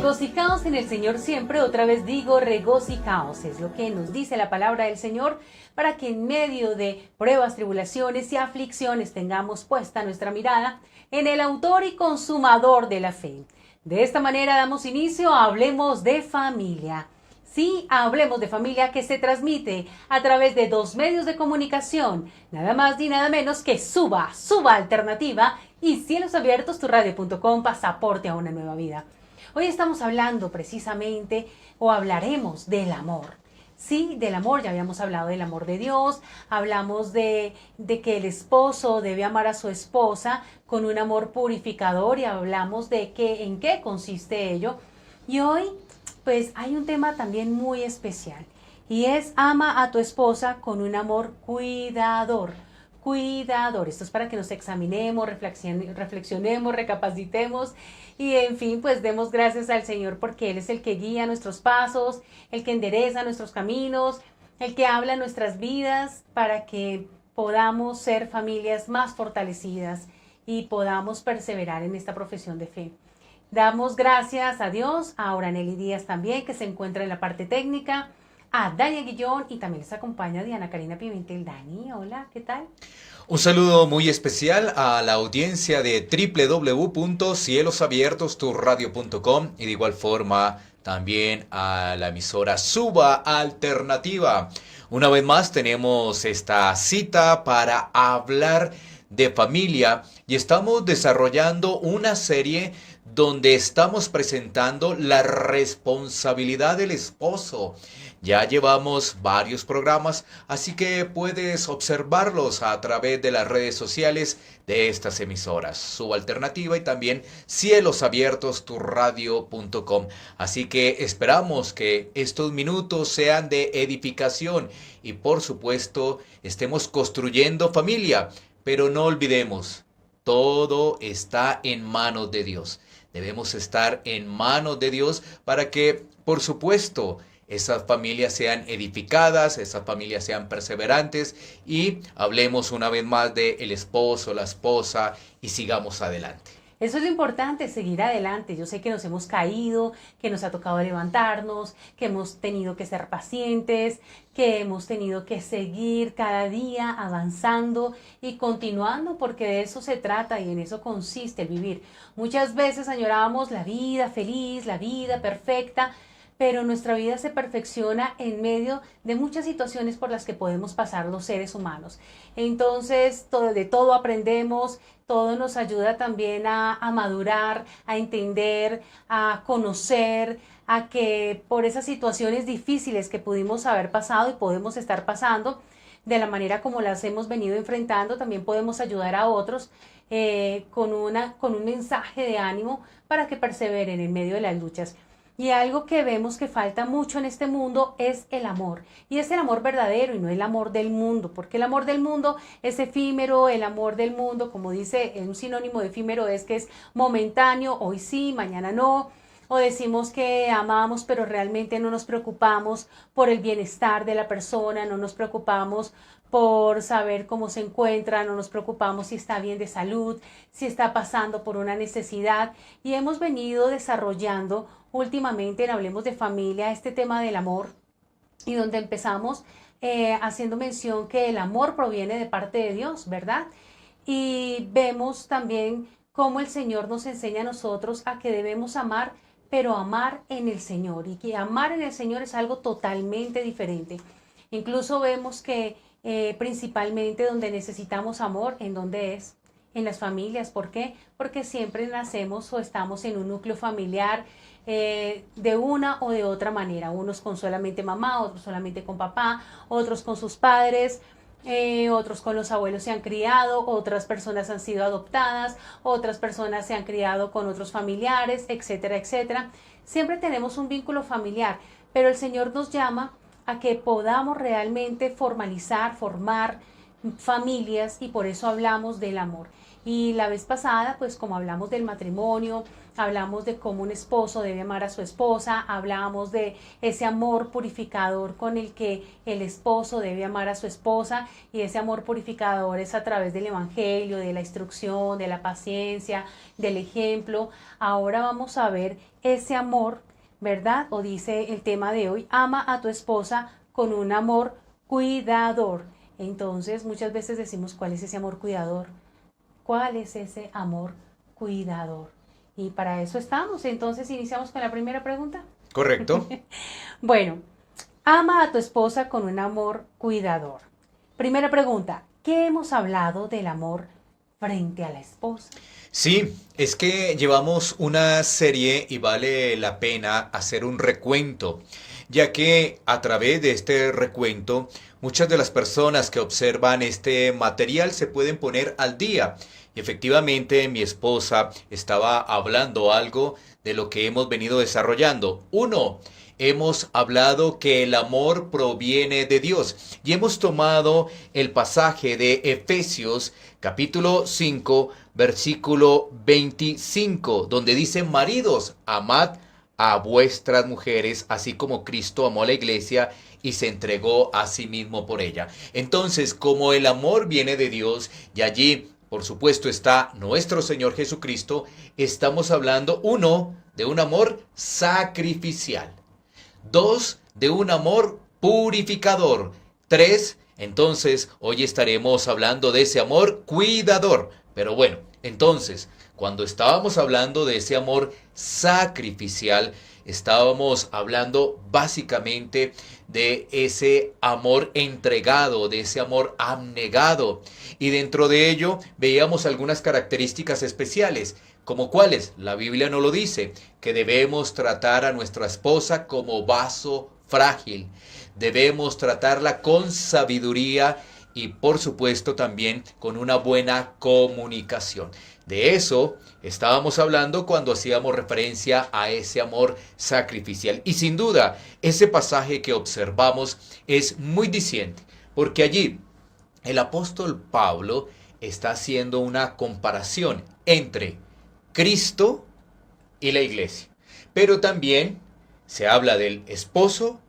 Regocijaos en el Señor siempre, otra vez digo, regocijaos, es lo que nos dice la palabra del Señor, para que en medio de pruebas, tribulaciones y aflicciones tengamos puesta nuestra mirada en el autor y consumador de la fe. De esta manera damos inicio a Hablemos de Familia. Sí, Hablemos de Familia, que se transmite a través de dos medios de comunicación, nada más ni nada menos que Suba Alternativa y Cielos Abiertos, turradio.com, pasaporte a una nueva vida. Hoy estamos hablando precisamente, o hablaremos del amor. Sí, del amor, ya habíamos hablado del amor de Dios, hablamos de que el esposo debe amar a su esposa con un amor purificador y hablamos de en qué consiste ello. Y hoy, pues hay un tema también muy especial y es ama a tu esposa con un amor cuidador. Cuidador, esto es para que nos examinemos, reflexionemos, recapacitemos y en fin, pues demos gracias al Señor porque Él es el que guía nuestros pasos, el que endereza nuestros caminos, el que habla nuestras vidas para que podamos ser familias más fortalecidas y podamos perseverar en esta profesión de fe. Damos gracias a Dios, a Oraneli Díaz también, que se encuentra en la parte técnica, a Dani Guillón y también les acompaña Diana Karina Pimentel. Dani, hola, ¿qué tal? Un saludo muy especial a la audiencia de www.cielosabiertosturradio.com y de igual forma también a la emisora Suba Alternativa. Una vez más tenemos esta cita para hablar de familia y estamos desarrollando una serie donde estamos presentando la responsabilidad del esposo. Ya llevamos varios programas, así que puedes observarlos a través de las redes sociales de estas emisoras, Suba Alternativa y también cielosabiertosturradio.com. Así que esperamos que estos minutos sean de edificación y por supuesto estemos construyendo familia, pero no olvidemos, todo está en manos de Dios. Debemos estar en manos de Dios para que, por supuesto, esas familias sean edificadas, esas familias sean perseverantes y hablemos una vez más de el esposo, la esposa y sigamos adelante. Eso es lo importante, seguir adelante. Yo sé que nos hemos caído, que nos ha tocado levantarnos, que hemos tenido que ser pacientes, que hemos tenido que seguir cada día avanzando y continuando, porque de eso se trata y en eso consiste el vivir. Muchas veces añorábamos la vida feliz, la vida perfecta, pero nuestra vida se perfecciona en medio de muchas situaciones por las que podemos pasar los seres humanos. Entonces, de todo aprendemos, todo nos ayuda también a madurar, a entender, a conocer, a que por esas situaciones difíciles que pudimos haber pasado y podemos estar pasando, de la manera como las hemos venido enfrentando, también podemos ayudar a otros con un mensaje de ánimo para que perseveren en medio de las luchas. Y algo que vemos que falta mucho en este mundo es el amor. Y es el amor verdadero y no el amor del mundo, porque el amor del mundo es efímero, el amor del mundo, como dice, un sinónimo de efímero es que es momentáneo, hoy sí, mañana no. O decimos que amamos, pero realmente no nos preocupamos por el bienestar de la persona, no nos preocupamos por saber cómo se encuentra, no nos preocupamos si está bien de salud, si está pasando por una necesidad. Y hemos venido desarrollando últimamente en Hablemos de Familia este tema del amor y donde empezamos haciendo mención que el amor proviene de parte de Dios, ¿verdad? Y vemos también cómo el Señor nos enseña a nosotros a que debemos amar, pero amar en el Señor, y que amar en el Señor es algo totalmente diferente. Incluso vemos que principalmente donde necesitamos amor, ¿en dónde es? En las familias. ¿Por qué? Porque siempre nacemos o estamos en un núcleo familiar de una o de otra manera. Unos con solamente mamá, otros solamente con papá, otros con sus padres, otros con los abuelos se han criado, otras personas han sido adoptadas, otras personas se han criado con otros familiares, etcétera, etcétera. Siempre tenemos un vínculo familiar, pero el Señor nos llama a que podamos realmente formar familias y por eso hablamos del amor. Y la vez pasada, pues como hablamos del matrimonio, hablamos de cómo un esposo debe amar a su esposa, hablamos de ese amor purificador con el que el esposo debe amar a su esposa, y ese amor purificador es a través del evangelio, de la instrucción, de la paciencia, del ejemplo. Ahora vamos a ver ese amor, ¿verdad? O dice el tema de hoy, ama a tu esposa con un amor cuidador. Entonces, muchas veces decimos, ¿cuál es ese amor cuidador? ¿Cuál es ese amor cuidador? Y para eso estamos. Entonces, iniciamos con la primera pregunta. Correcto. Bueno, ama a tu esposa con un amor cuidador. Primera pregunta, ¿qué hemos hablado del amor frente a la esposa? Sí, es que llevamos una serie y vale la pena hacer un recuento, ya que a través de este recuento muchas de las personas que observan este material se pueden poner al día. Y efectivamente mi esposa estaba hablando algo de lo que hemos venido desarrollando. Uno, hemos hablado que el amor proviene de Dios y hemos tomado el pasaje de Efesios capítulo 5 versículo 25, donde dice: maridos, amad a vuestras mujeres, así como Cristo amó a la iglesia y se entregó a sí mismo por ella. Entonces, como el amor viene de Dios y allí, por supuesto, está nuestro Señor Jesucristo, estamos hablando, uno, de un amor sacrificial. Dos, de un amor purificador. Tres, entonces, hoy estaremos hablando de ese amor cuidador. Pero bueno, entonces, cuando estábamos hablando de ese amor sacrificial, estábamos hablando básicamente de ese amor entregado, de ese amor abnegado. Y dentro de ello veíamos algunas características especiales. ¿Como cuáles? La Biblia no lo dice, que debemos tratar a nuestra esposa como vaso frágil. Debemos tratarla con sabiduría y por supuesto también con una buena comunicación. De eso estábamos hablando cuando hacíamos referencia a ese amor sacrificial. Y sin duda, ese pasaje que observamos es muy diciente, porque allí el apóstol Pablo está haciendo una comparación entre Cristo y la iglesia. Pero también se habla del esposo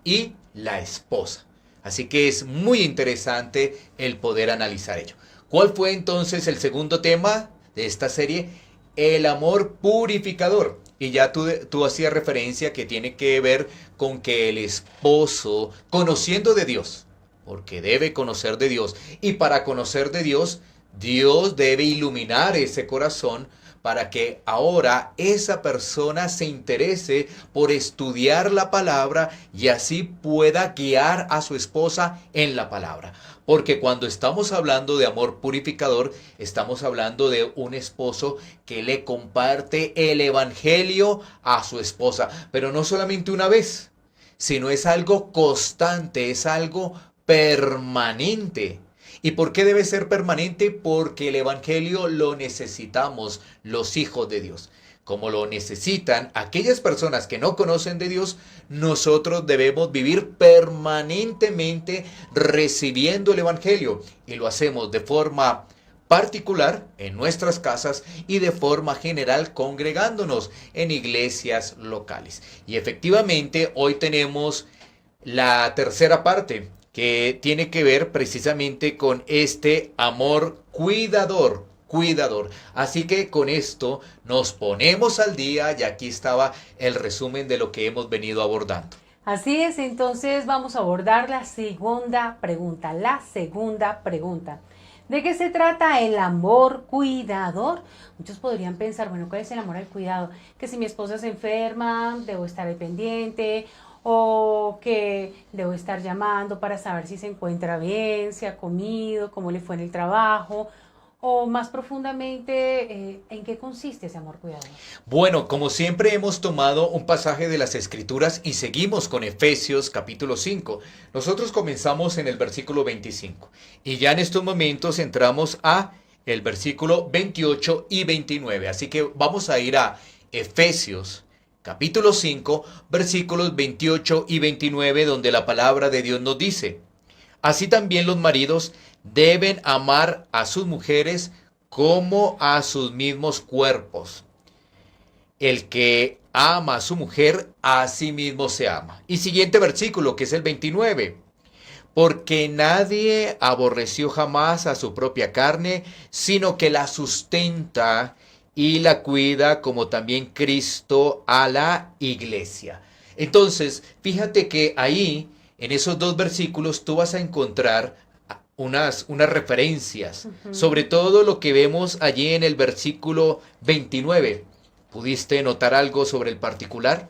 y la esposa. Así que es muy interesante el poder analizar ello. ¿Cuál fue entonces el segundo tema de esta serie? El amor purificador. Y ya tú hacías referencia que tiene que ver con que el esposo, conociendo de Dios, porque debe conocer de Dios, y para conocer de Dios, Dios debe iluminar ese corazón para que ahora esa persona se interese por estudiar la palabra y así pueda guiar a su esposa en la palabra. Porque cuando estamos hablando de amor purificador, estamos hablando de un esposo que le comparte el evangelio a su esposa, pero no solamente una vez, sino es algo constante, es algo permanente. ¿Y por qué debe ser permanente? Porque el evangelio lo necesitamos los hijos de Dios. Como lo necesitan aquellas personas que no conocen de Dios, nosotros debemos vivir permanentemente recibiendo el evangelio. Y lo hacemos de forma particular en nuestras casas y de forma general congregándonos en iglesias locales. Y efectivamente hoy tenemos la tercera parte, que tiene que ver precisamente con este amor cuidador. Así que con esto nos ponemos al día y aquí estaba el resumen de lo que hemos venido abordando. Así es, entonces vamos a abordar la segunda pregunta. ¿De qué se trata el amor cuidador? Muchos podrían pensar, bueno, ¿cuál es el amor al cuidado? Que si mi esposa se enferma, debo estar al pendiente, o que debo estar llamando para saber si se encuentra bien, si ha comido, cómo le fue en el trabajo, o más profundamente, ¿en qué consiste ese amor cuidador? Bueno, como siempre hemos tomado un pasaje de las Escrituras y seguimos con Efesios capítulo 5. Nosotros comenzamos en el versículo 25 y ya en estos momentos entramos a el versículo 28 y 29. Así que vamos a ir a Efesios capítulo 5, versículos 28 y 29, donde la palabra de Dios nos dice: así también los maridos deben amar a sus mujeres como a sus mismos cuerpos. El que ama a su mujer, a sí mismo se ama. Y siguiente versículo, que es el 29. Porque nadie aborreció jamás a su propia carne, sino que la sustenta y la cuida, como también Cristo a la iglesia. Entonces, fíjate que ahí, en esos dos versículos, tú vas a encontrar unas referencias, sobre Ujú. todo lo que vemos allí en el versículo 29. ¿Pudiste notar algo sobre el particular?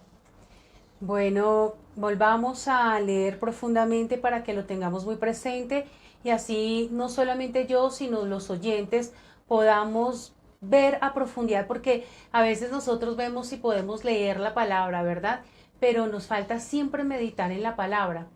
Bueno, volvamos a leer profundamente para que lo tengamos muy presente y así no solamente yo, sino los oyentes podamos ver a profundidad, porque a veces nosotros vemos y podemos leer la palabra, ¿verdad? Pero nos falta siempre meditar en la palabra.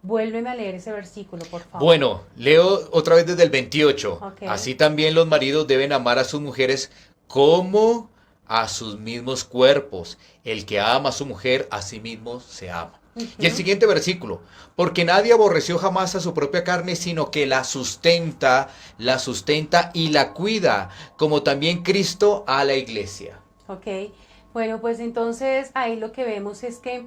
Vuélveme a leer ese versículo, por favor. Bueno, leo otra vez desde el 28. Ok. Así también los maridos deben amar a sus mujeres como a sus mismos cuerpos. El que ama a su mujer, a sí mismo se ama. Y el Ujú. siguiente versículo, porque nadie aborreció jamás a su propia carne, sino que la sustenta y la cuida, como también Cristo a la iglesia. Ok, bueno, pues entonces ahí lo que vemos es que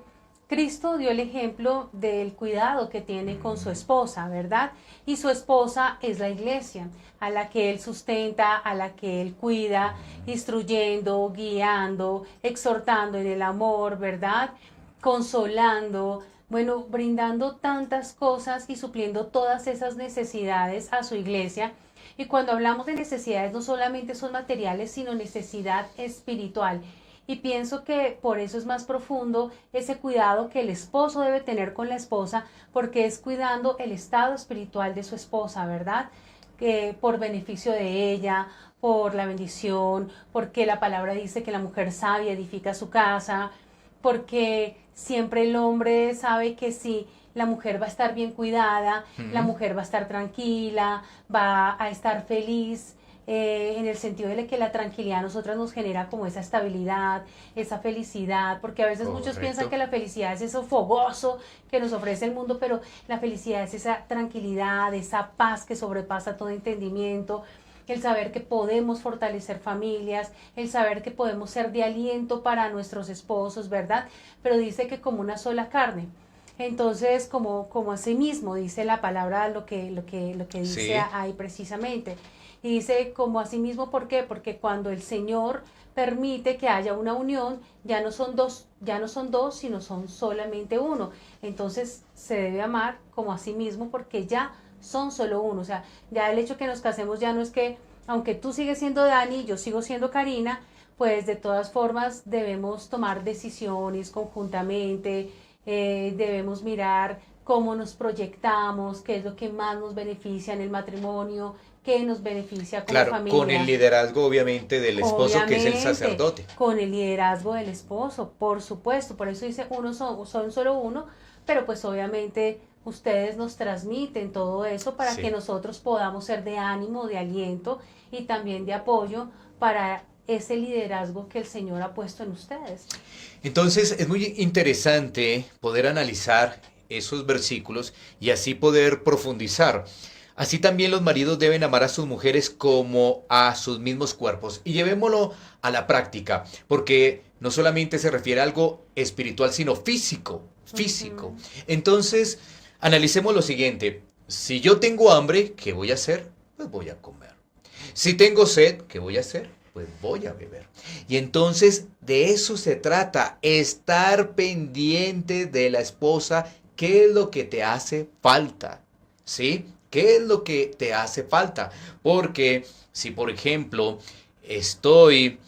Cristo dio el ejemplo del cuidado que tiene con su esposa, ¿verdad? Y su esposa es la iglesia, a la que él sustenta, a la que él cuida, instruyendo, guiando, exhortando en el amor, ¿verdad? Consolando, bueno, brindando tantas cosas y supliendo todas esas necesidades a su iglesia. Y cuando hablamos de necesidades, no solamente son materiales, sino necesidad espiritual. Y pienso que por eso es más profundo ese cuidado que el esposo debe tener con la esposa, porque es cuidando el estado espiritual de su esposa, ¿verdad? Que por beneficio de ella, por la bendición, porque la palabra dice que la mujer sabia edifica su casa, porque siempre el hombre sabe que si la mujer va a estar bien cuidada, la Ujú. mujer va a estar tranquila, va a estar feliz, en el sentido de que la tranquilidad a nosotras nos genera como esa estabilidad, esa felicidad, porque a veces muchos piensan Correcto. que la felicidad es eso fogoso que nos ofrece el mundo, pero la felicidad es esa tranquilidad, esa paz que sobrepasa todo entendimiento, el saber que podemos fortalecer familias, el saber que podemos ser de aliento para nuestros esposos, ¿verdad? Pero dice que como una sola carne. Entonces, como así mismo dice la palabra, lo que dice Sí, ahí precisamente. Y dice como así mismo, ¿por qué? Porque cuando el Señor permite que haya una unión, ya no son dos, sino son solamente uno. Entonces se debe amar como a sí mismo porque ya son solo uno. O sea, ya el hecho que nos casemos ya no es que, aunque tú sigues siendo Dani y yo sigo siendo Karina, pues de todas formas debemos tomar decisiones conjuntamente, debemos mirar cómo nos proyectamos, qué es lo que más nos beneficia en el matrimonio, qué nos beneficia como claro, con el familia. liderazgo obviamente del esposo que es el Obviamente, sacerdote. con el liderazgo del esposo, por supuesto, por eso dice uno son solo uno, pero pues obviamente ustedes nos transmiten todo eso para que Sí. nosotros podamos ser de ánimo, de aliento y también de apoyo para ese liderazgo que el Señor ha puesto en ustedes. Entonces es muy interesante poder analizar esos versículos y así poder profundizar. Así también los maridos deben amar a sus mujeres como a sus mismos cuerpos. Y llevémoslo a la práctica, porque no solamente se refiere a algo espiritual, sino físico, físico. Ujú. Entonces, analicemos lo siguiente. Si yo tengo hambre, ¿qué voy a hacer? Pues voy a comer. Si tengo sed, ¿qué voy a hacer? Pues voy a beber. Y entonces de eso se trata, estar pendiente de la esposa, qué es lo que te hace falta, ¿sí? ¿Qué es lo que te hace falta? Porque si por ejemplo estoy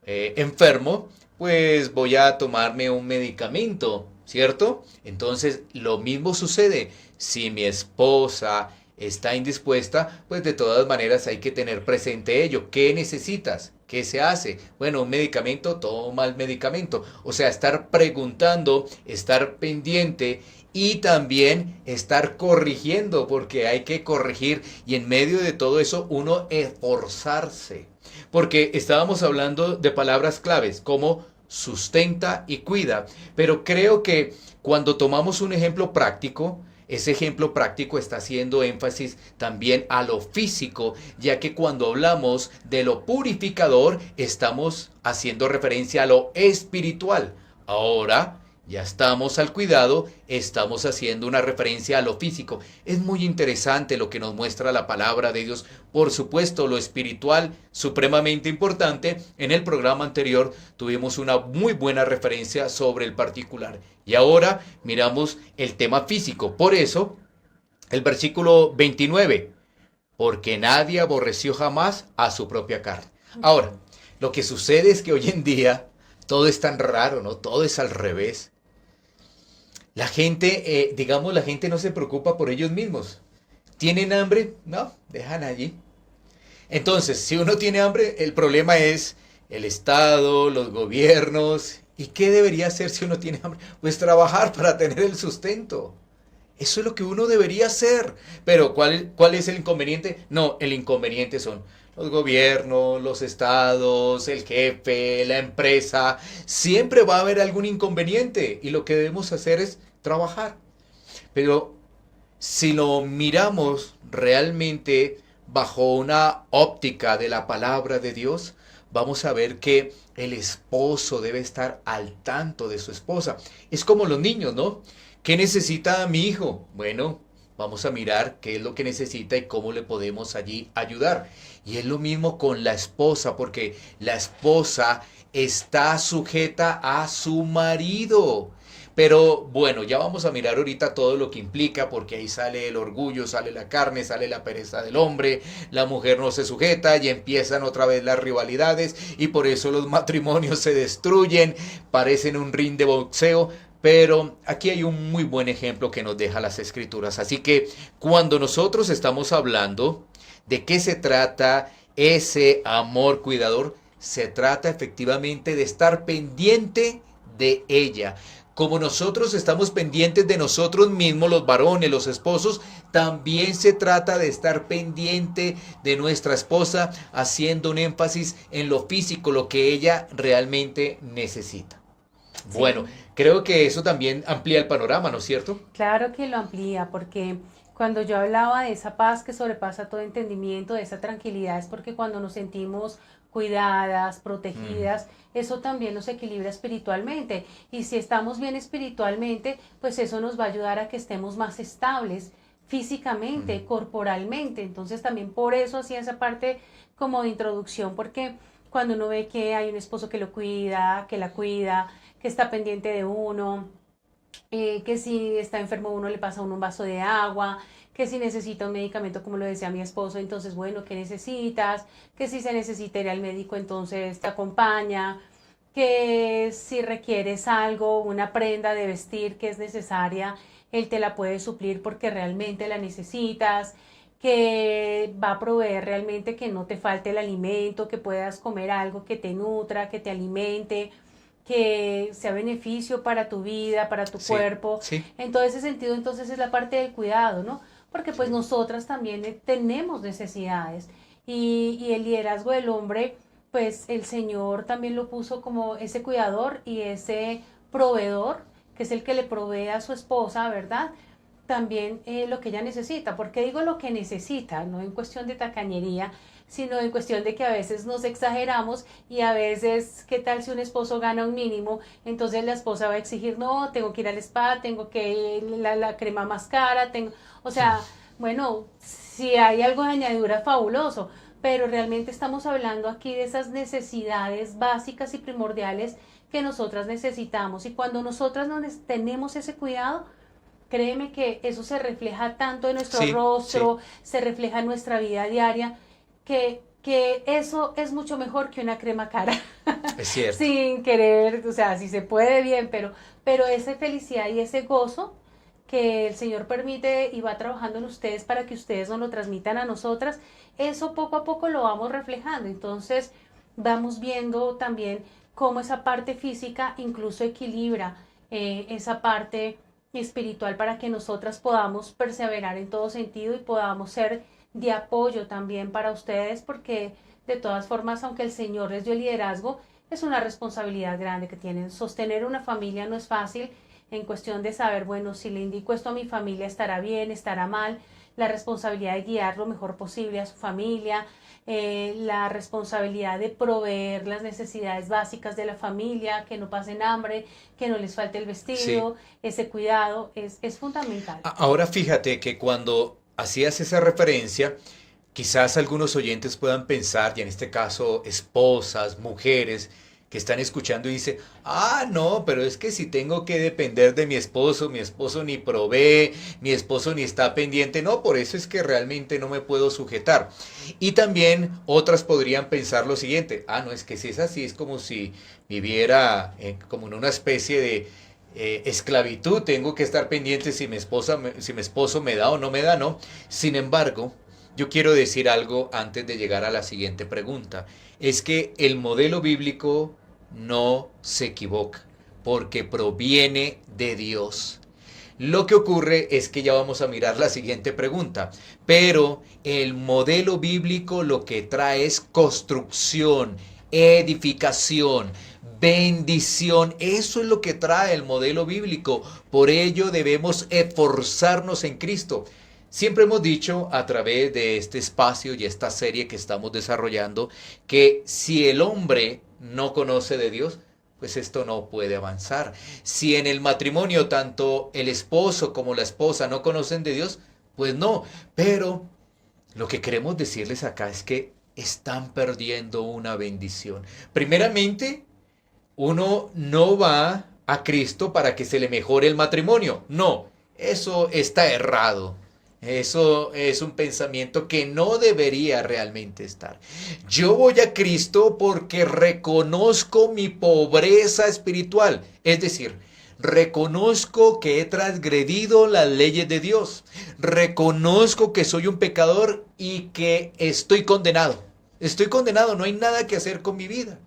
enfermo, pues voy a tomarme un medicamento, ¿cierto? Entonces lo mismo sucede si mi esposa está indispuesta, pues de todas maneras hay que tener presente ello. ¿Qué necesitas? ¿Qué se hace? Bueno, un medicamento, toma el medicamento. O sea, estar preguntando, estar pendiente y también estar corrigiendo, porque hay que corregir y en medio de todo eso uno esforzarse. Porque estábamos hablando de palabras claves como sustenta y cuida, pero creo que cuando tomamos un ejemplo práctico, ese ejemplo práctico está haciendo énfasis también a lo físico, ya que cuando hablamos de lo purificador, estamos haciendo referencia a lo espiritual. Ahora, ya estamos al cuidado, estamos haciendo una referencia a lo físico. Es muy interesante lo que nos muestra la palabra de Dios. Por supuesto, lo espiritual, supremamente importante. En el programa anterior tuvimos una muy buena referencia sobre el particular. Y ahora miramos el tema físico. Por eso, el versículo 29. Porque nadie aborreció jamás a su propia carne. Ahora, lo que sucede es que hoy en día todo es tan raro, ¿no? Todo es al revés. La gente, digamos, la gente no se preocupa por ellos mismos. ¿Tienen hambre? No, dejan allí. Entonces, si uno tiene hambre, el problema es el Estado, los gobiernos. ¿Y qué debería hacer si uno tiene hambre? Pues trabajar para tener el sustento. Eso es lo que uno debería hacer. Pero ¿cuál es el inconveniente? No, el inconveniente son los gobiernos, los estados, el jefe, la empresa. Siempre va a haber algún inconveniente y lo que debemos hacer es trabajar. Pero si lo miramos realmente bajo una óptica de la palabra de Dios, vamos a ver que el esposo debe estar al tanto de su esposa. Es como los niños, ¿no? ¿Qué necesita mi hijo? Bueno, vamos a mirar qué es lo que necesita y cómo le podemos allí ayudar. Y es lo mismo con la esposa, porque la esposa está sujeta a su marido. Pero bueno, ya vamos a mirar ahorita todo lo que implica, porque ahí sale el orgullo, sale la carne, sale la pereza del hombre, la mujer no se sujeta y empiezan otra vez las rivalidades y por eso los matrimonios se destruyen, parecen un ring de boxeo. Pero aquí hay un muy buen ejemplo que nos deja las escrituras. Así que cuando nosotros estamos hablando de qué se trata ese amor cuidador, se trata efectivamente de estar pendiente de ella. Como nosotros estamos pendientes de nosotros mismos, los varones, los esposos, también se trata de estar pendiente de nuestra esposa, haciendo un énfasis en lo físico, lo que ella realmente necesita. Bueno, Sí, creo que eso también amplía el panorama, ¿no es cierto? claro que lo amplía, porque cuando yo hablaba de esa paz que sobrepasa todo entendimiento, de esa tranquilidad, es porque cuando nos sentimos cuidadas, Mm, protegidas, eso también nos equilibra espiritualmente. Y si estamos bien espiritualmente, pues eso nos va a ayudar a que estemos más estables mm, físicamente, corporalmente. Entonces también por eso hacía esa parte como de introducción, porque cuando uno ve que hay un esposo que lo cuida, que la cuida, que está pendiente de uno, que si está enfermo uno le pasa a uno un vaso de agua, que si necesita un medicamento, como lo decía mi esposo, entonces, bueno, ¿qué necesitas? Que si se necesita ir al médico, entonces te acompaña, que si requieres algo, una prenda de vestir que es necesaria, él te la puede suplir porque realmente la necesitas, que va a proveer realmente que no te falte el alimento, que puedas comer algo que te nutra, que te alimente, que sea beneficio para tu vida, para tu sí, cuerpo. sí, En todo ese sentido, entonces es la parte del cuidado, ¿no? Porque pues sí, nosotras también tenemos necesidades y el liderazgo del hombre, pues el Señor también lo puso como ese cuidador y ese proveedor, que es el que le provee a su esposa, ¿verdad? También lo que ella necesita. ¿Por qué digo lo que necesita? No en cuestión de tacañería, sino en cuestión de que a veces nos exageramos y a veces, ¿qué tal si un esposo gana un mínimo? Entonces la esposa va a exigir, no, tengo que ir al spa, tengo que la crema más cara, tengo, o sea, bueno, si hay algo de añadidura, fabuloso, pero realmente estamos hablando aquí de esas necesidades básicas y primordiales que nosotras necesitamos y cuando nosotras no tenemos ese cuidado, créeme que eso se refleja tanto en nuestro sí, sí, rostro, se refleja en nuestra vida diaria, que eso es mucho mejor que una crema cara. es cierto. Sin querer, o sea, si se puede bien, pero esa felicidad y ese gozo que el Señor permite y va trabajando en ustedes para que ustedes nos lo transmitan a nosotras, eso poco a poco lo vamos reflejando. Entonces, vamos viendo también cómo esa parte física incluso equilibra esa parte espiritual para que nosotras podamos perseverar en todo sentido y podamos ser de apoyo también para ustedes, porque de todas formas, aunque el Señor les dio el liderazgo, es una responsabilidad grande que tienen. Sostener una familia no es fácil, en cuestión de saber, bueno, si le indico esto a mi familia, estará bien, estará mal, la responsabilidad de guiar lo mejor posible a su familia, la responsabilidad de proveer las necesidades básicas de la familia, que no pasen hambre, que no les falte el Sí. vestido, ese cuidado es fundamental. Ahora fíjate que cuando hacías esa referencia, quizás algunos oyentes puedan pensar, y en este caso esposas, mujeres, que están escuchando y dicen, ah, no, pero es que si tengo que depender de mi esposo ni provee, mi esposo ni está pendiente, no, por eso es que realmente no me puedo sujetar. Y también otras podrían pensar lo siguiente, ah, no, es que si es así, es como si viviera como en una especie de esclavitud, tengo que estar pendiente si si mi esposo me da o no me da, ¿no? Sin embargo, yo quiero decir algo antes de llegar a la siguiente pregunta. Es que el modelo bíblico no se equivoca porque proviene de Dios. Lo que ocurre es que ya vamos a mirar la siguiente pregunta, pero el modelo bíblico lo que trae es construcción, edificación, bendición. Eso es lo que trae el modelo bíblico. Por ello debemos esforzarnos en Cristo. Siempre hemos dicho a través de este espacio y esta serie que estamos desarrollando que si el hombre no conoce de Dios, pues esto no puede avanzar. Si en el matrimonio tanto el esposo como la esposa no conocen de Dios, pues no. Pero lo que queremos decirles acá es que están perdiendo una bendición. Primeramente, uno no va a Cristo para que se le mejore el matrimonio. No, eso está errado. Eso es un pensamiento que no debería realmente estar. Yo voy a Cristo porque reconozco mi pobreza espiritual. Es decir, reconozco que he transgredido las leyes de Dios. Reconozco que soy un pecador y que estoy condenado. Estoy condenado, no hay nada que hacer con mi vida.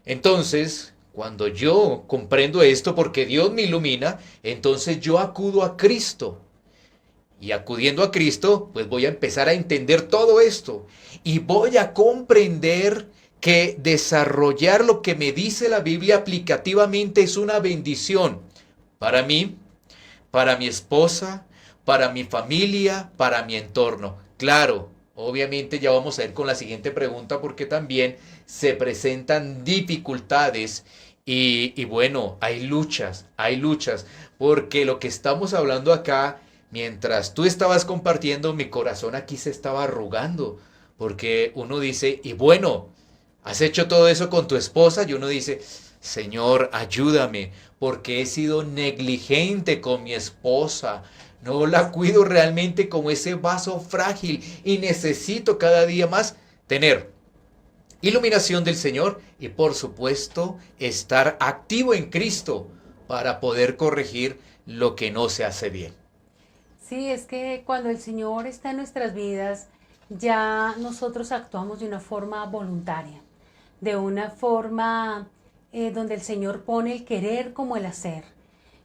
Entonces, cuando yo comprendo esto porque Dios me ilumina, entonces yo acudo a Cristo. Y acudiendo a Cristo, pues voy a empezar a entender todo esto. Y voy a comprender que desarrollar lo que me dice la Biblia aplicativamente es una bendición para mí, para mi esposa, para mi familia, para mi entorno. Claro, obviamente ya vamos a ir con la siguiente pregunta porque también se presentan dificultades y bueno, hay luchas, porque lo que estamos hablando acá, mientras tú estabas compartiendo, mi corazón aquí se estaba arrugando, porque uno dice, y bueno, has hecho todo eso con tu esposa, y uno dice, Señor, ayúdame, porque he sido negligente con mi esposa. No la cuido realmente como ese vaso frágil y necesito cada día más tener iluminación del Señor y por supuesto estar activo en Cristo para poder corregir lo que no se hace bien. Sí, es que cuando el Señor está en nuestras vidas, ya nosotros actuamos de una forma voluntaria, de una forma donde el Señor pone el querer como el hacer,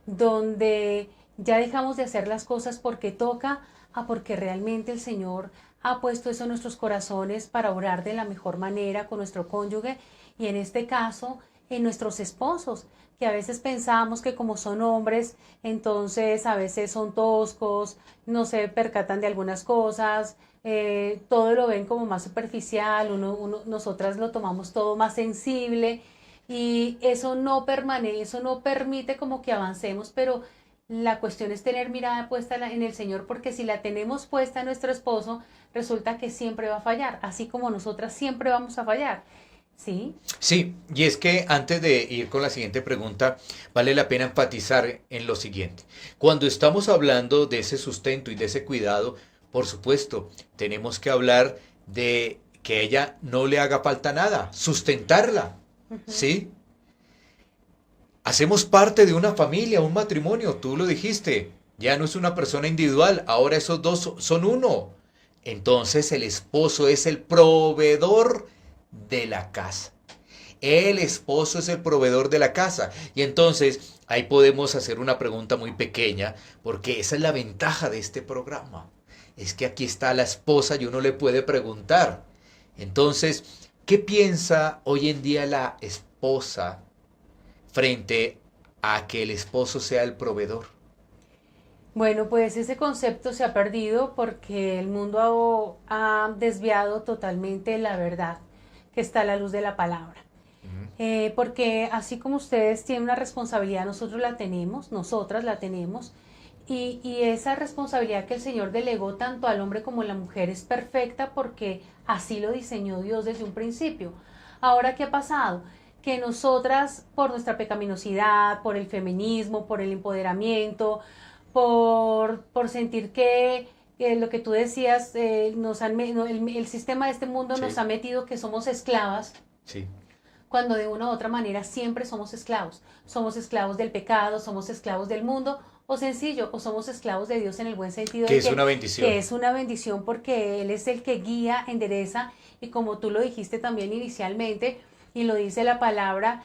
donde ya dejamos de hacer las cosas porque toca, a porque realmente el Señor ha puesto eso en nuestros corazones para orar de la mejor manera con nuestro cónyuge y en este caso en nuestros esposos, que a veces pensamos que como son hombres, entonces a veces son toscos, no se percatan de algunas cosas, todo lo ven como más superficial, nosotras lo tomamos todo más sensible y eso no permanece, eso no permite como que avancemos, pero la cuestión es tener mirada puesta en el Señor, porque si la tenemos puesta en nuestro esposo, resulta que siempre va a fallar, así como nosotras siempre vamos a fallar, ¿sí? Sí, y es que antes de ir con la siguiente pregunta, vale la pena enfatizar en lo siguiente. Cuando estamos hablando de ese sustento y de ese cuidado, por supuesto, tenemos que hablar de que a ella no le haga falta nada, sustentarla, Ujú. ¿sí? Hacemos parte de una familia, un matrimonio, tú lo dijiste. Ya no es una persona individual, ahora esos dos son uno. Entonces el esposo es el proveedor de la casa. El esposo es el proveedor de la casa. Y entonces ahí podemos hacer una pregunta muy pequeña, porque esa es la ventaja de este programa. Es que aquí está la esposa y uno le puede preguntar. Entonces, ¿qué piensa hoy en día la esposa frente a que el esposo sea el proveedor? Bueno, pues ese concepto se ha perdido porque el mundo ha desviado totalmente la verdad que está a la luz de la palabra. Ujú. Porque así como ustedes tienen una responsabilidad, nosotros la tenemos, nosotras la tenemos, y esa responsabilidad que el Señor delegó tanto al hombre como a la mujer es perfecta porque así lo diseñó Dios desde un principio. Ahora, ¿qué ha pasado? Que nosotras, por nuestra pecaminosidad, por el feminismo, por el empoderamiento, por sentir que lo que tú decías, el sistema de este mundo nos Sí, ha metido que somos esclavas, sí. cuando de una u otra manera siempre somos esclavos. Somos esclavos del pecado, somos esclavos del mundo, o sencillo, o somos esclavos de Dios en el buen sentido Que de es una que bendición. es una bendición porque Él es el que guía, endereza, y como tú lo dijiste también inicialmente, y lo dice la palabra,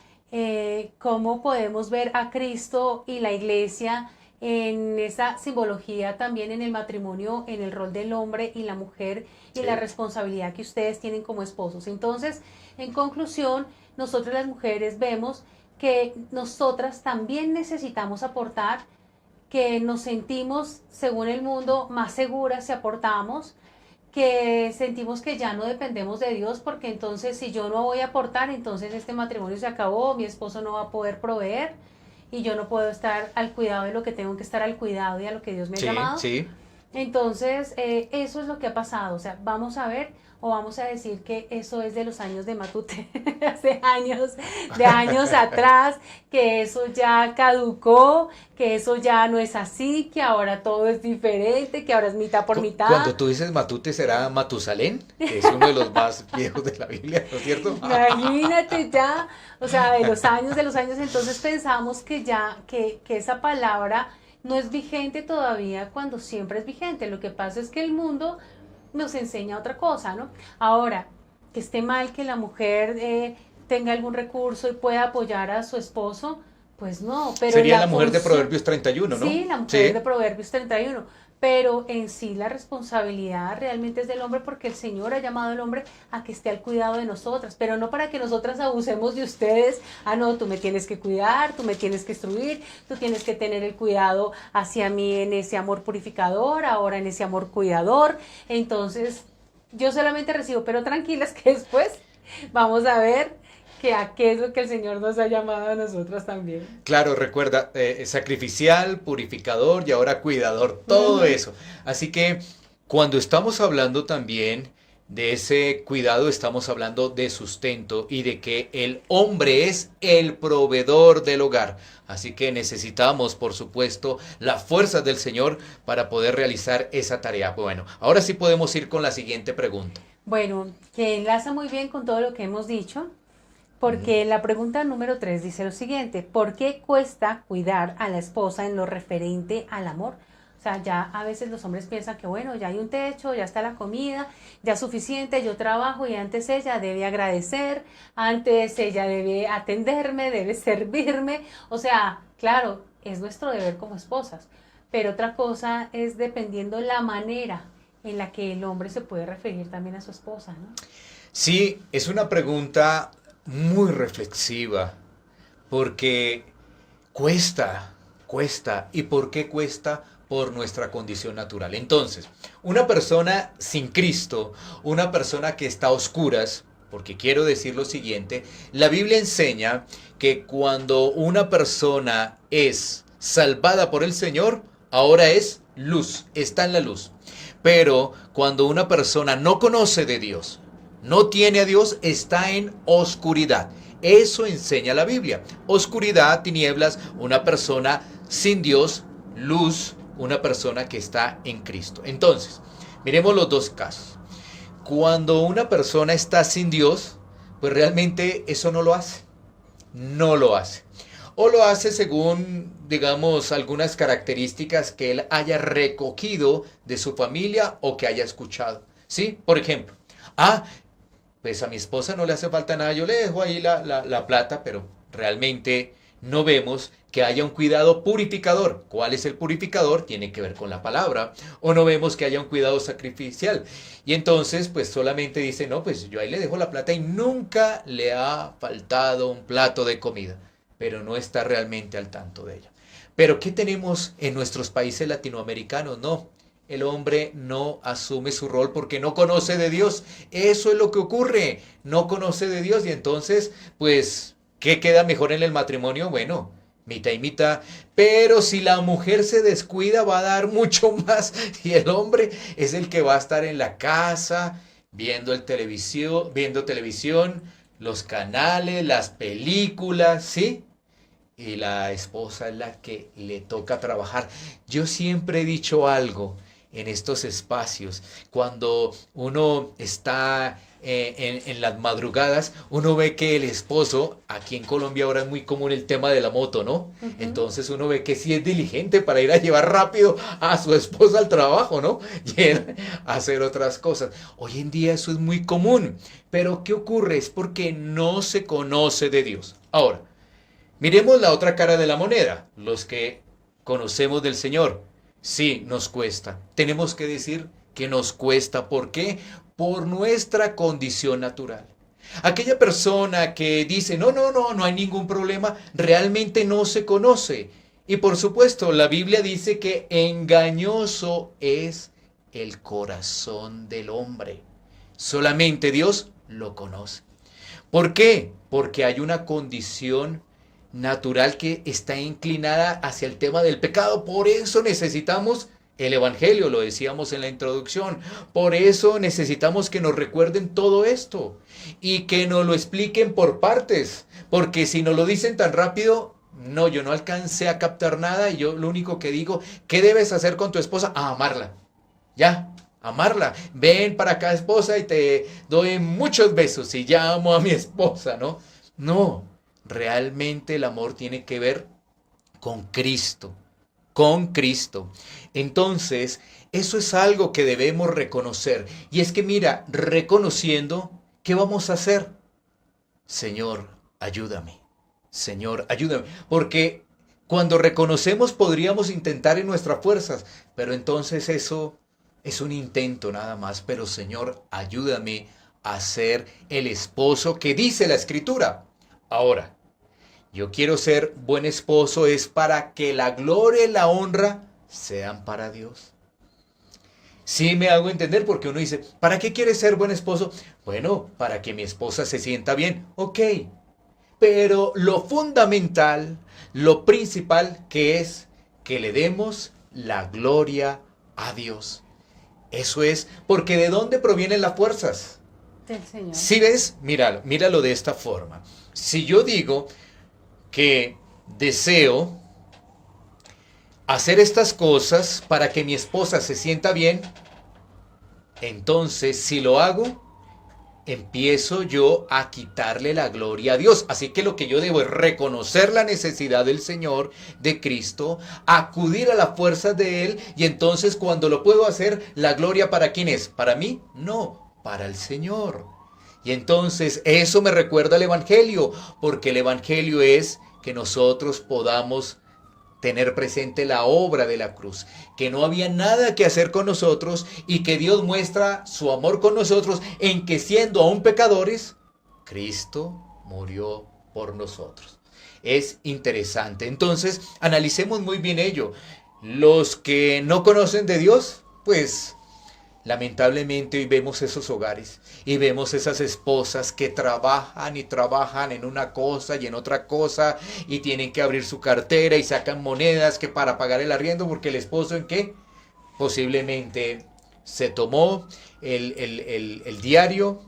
cómo podemos ver a Cristo y la iglesia en esa simbología también en el matrimonio, en el rol del hombre y la mujer y la Sí. responsabilidad que ustedes tienen como esposos. Entonces, en conclusión, nosotros las mujeres vemos que nosotras también necesitamos aportar, que nos sentimos, según el mundo, más seguras si aportamos, que sentimos que ya no dependemos de Dios, porque entonces si yo no voy a aportar, entonces este matrimonio se acabó, mi esposo no va a poder proveer y yo no puedo estar al cuidado de lo que tengo que estar al cuidado y a lo que Dios me ha Sí, llamado. sí. Entonces, eso es lo que ha pasado. O sea, vamos a ver o vamos a decir que eso es de los años de Matute, hace años, de años atrás, que eso ya caducó, que eso ya no es así, que ahora todo es diferente, que ahora es mitad por mitad. Cuando tú dices Matute será Matusalén, que es uno de los más viejos de la Biblia, ¿no es cierto? Imagínate ya, o sea, de los años, entonces pensamos que ya, que esa palabra no es vigente todavía cuando siempre es vigente. Lo que pasa es que el mundo nos enseña otra cosa, ¿no? Ahora, que esté mal que la mujer tenga algún recurso y pueda apoyar a su esposo, pues no, pero Sería la la mujer de función, Proverbios 31, ¿no? sí, la mujer de Sí. Proverbios 31, pero en sí la responsabilidad realmente es del hombre porque el Señor ha llamado al hombre a que esté al cuidado de nosotras, pero no para que nosotras abusemos de ustedes. Ah, no, tú me tienes que cuidar, tú me tienes que instruir, tú tienes que tener el cuidado hacia mí en ese amor purificador, ahora en ese amor cuidador. Entonces, yo solamente recibo, pero tranquilas que después vamos a ver que a qué es lo que el Señor nos ha llamado a nosotras también. Claro, recuerda, sacrificial, purificador y ahora cuidador, todo Ujú. eso. Así que cuando estamos hablando también de ese cuidado, estamos hablando de sustento y de que el hombre es el proveedor del hogar. Así que necesitamos, por supuesto, la fuerza del Señor para poder realizar esa tarea. Bueno, ahora sí podemos ir con la siguiente pregunta. Bueno, que enlaza muy bien con todo lo que hemos dicho, Ujú. porque la pregunta número 3 dice lo siguiente: ¿por qué cuesta cuidar a la esposa en lo referente al amor? O sea, ya a veces los hombres piensan que bueno, ya hay un techo, ya está la comida, ya es suficiente, yo trabajo y antes ella debe agradecer, antes ella debe atenderme, debe servirme. O sea, claro, es nuestro deber como esposas, pero otra cosa es dependiendo la manera en la que el hombre se puede referir también a su esposa, ¿no? Sí, es una pregunta muy reflexiva porque cuesta, cuesta. ¿Y por qué cuesta? Por nuestra condición natural. Entonces, una persona sin Cristo, una persona que está a oscuras, porque quiero decir lo siguiente, la Biblia enseña que cuando una persona es salvada por el Señor, ahora es luz, está en la luz. Pero cuando una persona no conoce de Dios, no tiene a Dios, está en oscuridad. Eso enseña la Biblia. Oscuridad, tinieblas, una persona sin Dios, luz, una persona que está en Cristo. Entonces, miremos los dos casos. Cuando una persona está sin Dios, pues realmente eso no lo hace. No lo hace. O lo hace según, digamos, algunas características que él haya recogido de su familia o que haya escuchado. ¿Sí? Por ejemplo, ah, pues a mi esposa no le hace falta nada, yo le dejo ahí la plata, pero realmente no vemos que haya un cuidado purificador. ¿Cuál es el purificador? Tiene que ver con la palabra. O no vemos que haya un cuidado sacrificial. Y entonces, pues solamente dice, no, pues yo ahí le dejo la plata y nunca le ha faltado un plato de comida. pero no está realmente al tanto de ella. Pero ¿qué tenemos en nuestros países latinoamericanos? No, el hombre no asume su rol porque no conoce de Dios. Eso es lo que ocurre, no conoce de Dios y entonces, pues, ¿qué queda mejor en el matrimonio? Bueno, mitad y mitad, pero si la mujer se descuida va a dar mucho más y el hombre es el que va a estar en la casa viendo televisión, los canales, las películas, ¿sí? Y la esposa es la que le toca trabajar. Yo siempre he dicho algo en estos espacios, cuando uno está en las madrugadas, uno ve que el esposo, aquí en Colombia ahora es muy común el tema de la moto, ¿no? Entonces uno ve que sí es diligente para ir a llevar rápido a su esposa al trabajo, ¿no? Y a hacer otras cosas. Hoy en día eso es muy común, pero ¿qué ocurre? Es porque no se conoce de Dios. Ahora, miremos la otra cara de la moneda, los que conocemos del Señor. Sí, nos cuesta. Tenemos que decir que nos cuesta. ¿Por qué? Por nuestra condición natural. Aquella persona que dice, no hay ningún problema, realmente no se conoce. Y por supuesto, la Biblia dice que engañoso es el corazón del hombre. Solamente Dios lo conoce. ¿Por qué? Porque hay una condición natural que está inclinada hacia el tema del pecado. Por eso necesitamos el Evangelio, lo decíamos en la introducción. Por eso necesitamos que nos recuerden todo esto y que nos lo expliquen por partes. Porque si nos lo dicen tan rápido, no, yo no alcancé a captar nada y yo lo único que digo, ¿qué debes hacer con tu esposa? Amarla. Ya, amarla. Ven para acá, esposa, y te doy muchos besos y ya amo a mi esposa, ¿no? No. Realmente el amor tiene que ver con Cristo, con Cristo. Entonces, eso es algo que debemos reconocer. Y es que mira, reconociendo, ¿qué vamos a hacer? Señor, ayúdame. Señor, ayúdame. Porque cuando reconocemos podríamos intentar en nuestras fuerzas, pero entonces eso es un intento nada más. Pero Señor, ayúdame a ser el esposo que dice la Escritura. Ahora, yo quiero ser buen esposo es para que la gloria y la honra sean para Dios. Sí me hago entender porque uno dice, ¿para qué quieres ser buen esposo? Bueno, para que mi esposa se sienta bien. Ok, pero lo fundamental, lo principal que es que le demos la gloria a Dios. Eso es, porque ¿de dónde provienen las fuerzas? Del Señor. Si ves, míralo de esta forma. Si yo digo que deseo hacer estas cosas para que mi esposa se sienta bien, entonces si lo hago, empiezo yo a quitarle la gloria a Dios. Así que lo que yo debo es reconocer la necesidad del Señor, de Cristo, acudir a las fuerzas de Él y entonces cuando lo puedo hacer, ¿la gloria para quién es? ¿Para mí? No, para el Señor. Y entonces eso me recuerda al Evangelio, porque el Evangelio es que nosotros podamos tener presente la obra de la cruz, que no había nada que hacer con nosotros y que Dios muestra su amor con nosotros en que siendo aún pecadores, Cristo murió por nosotros. Es interesante. Entonces, analicemos muy bien ello. Los que no conocen de Dios, pues lamentablemente hoy vemos esos hogares y vemos esas esposas que trabajan y trabajan en una cosa y en otra cosa y tienen que abrir su cartera y sacan monedas que para pagar el arriendo porque el esposo en qué posiblemente se tomó el diario,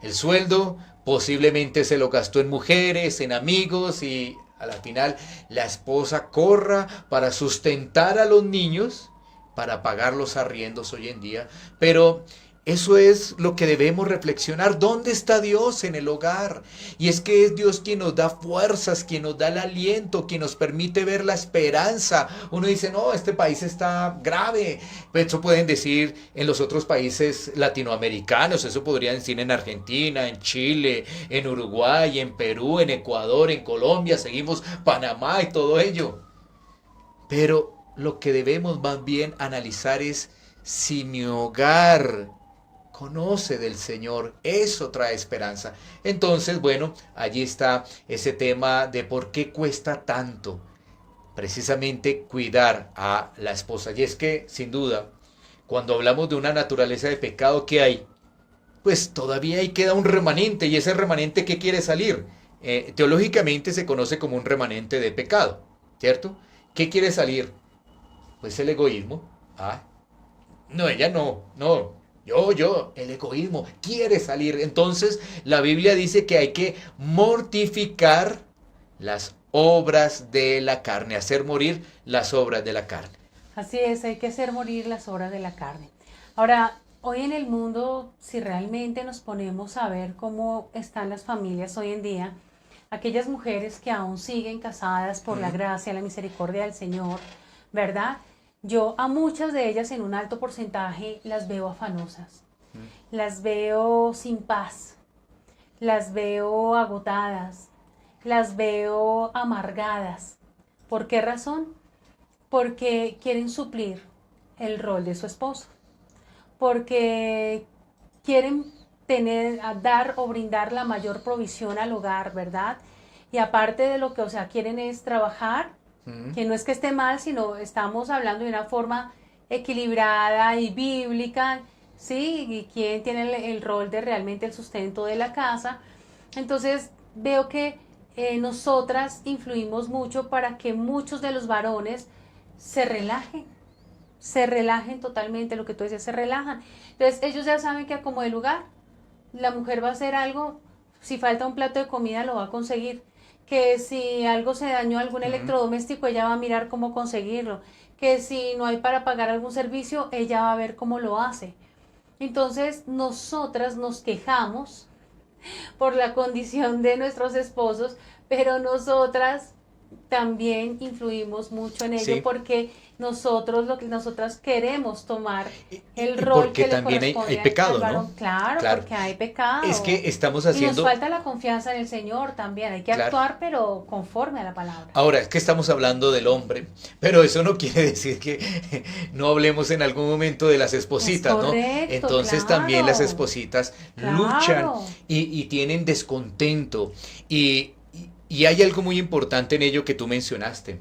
el sueldo, posiblemente se lo gastó en mujeres, en amigos y a la final la esposa corra para sustentar a los niños para pagar los arriendos hoy en día. Pero eso es lo que debemos reflexionar. ¿Dónde está Dios en el hogar? Y es que es Dios quien nos da fuerzas, quien nos da el aliento, quien nos permite ver la esperanza. Uno dice, no, este país está grave. Eso pueden decir en los otros países latinoamericanos, eso podrían decir en Argentina, en Chile, en Uruguay, en Perú, en Ecuador, en Colombia, seguimos Panamá y todo ello. Pero lo que debemos más bien analizar es si mi hogar conoce del Señor, eso trae esperanza. Entonces, bueno, allí está ese tema de por qué cuesta tanto precisamente cuidar a la esposa. Y es que, sin duda, cuando hablamos de una naturaleza de pecado, ¿qué hay? Pues todavía ahí queda un remanente, y ese remanente, ¿qué quiere salir? Teológicamente se conoce como un remanente de pecado, ¿cierto? ¿Qué quiere salir? Pues el egoísmo. Ah, no, ella no. El egoísmo quiere salir. Entonces, la Biblia dice que hay que mortificar las obras de la carne, hacer morir las obras de la carne. Así es, hay que hacer morir las obras de la carne. Ahora, hoy en el mundo, si realmente nos ponemos a ver cómo están las familias hoy en día, aquellas mujeres que aún siguen casadas por la gracia, la misericordia del Señor, ¿verdad? Yo a muchas de ellas en un alto porcentaje las veo afanosas, las veo sin paz, las veo agotadas, las veo amargadas. ¿Por qué razón? Porque quieren suplir el rol de su esposo, porque quieren tener, dar o brindar la mayor provisión al hogar, ¿verdad? Y aparte de lo que, o sea, quieren es trabajar, que no es que esté mal, sino estamos hablando de una forma equilibrada y bíblica, ¿sí? Y quién tiene el rol de realmente el sustento de la casa. Entonces veo que nosotras influimos mucho para que muchos de los varones se relajen totalmente, lo que tú decías, se relajan. Entonces ellos ya saben que a como de lugar, la mujer va a hacer algo, si falta un plato de comida lo va a conseguir, que si algo se dañó, algún electrodoméstico, ella va a mirar cómo conseguirlo, que si no hay para pagar algún servicio, ella va a ver cómo lo hace. Entonces nosotras nos quejamos por la condición de nuestros esposos, pero nosotras también influimos mucho en ello, Sí. porque nosotros lo que nosotras queremos tomar el Y rol porque que le también hay corresponde pecado, al varón. ¿no? Claro, Claro. porque hay pecado. Es que estamos Y nos haciendo... falta la confianza en el Señor también. Hay que Claro. actuar, pero conforme a la palabra. Ahora, es que estamos hablando del hombre, pero eso no quiere decir que no hablemos en algún momento de las espositas, Es ¿no? correcto, Entonces claro. también las espositas Claro. luchan y tienen descontento. Y hay algo muy importante en ello que tú mencionaste.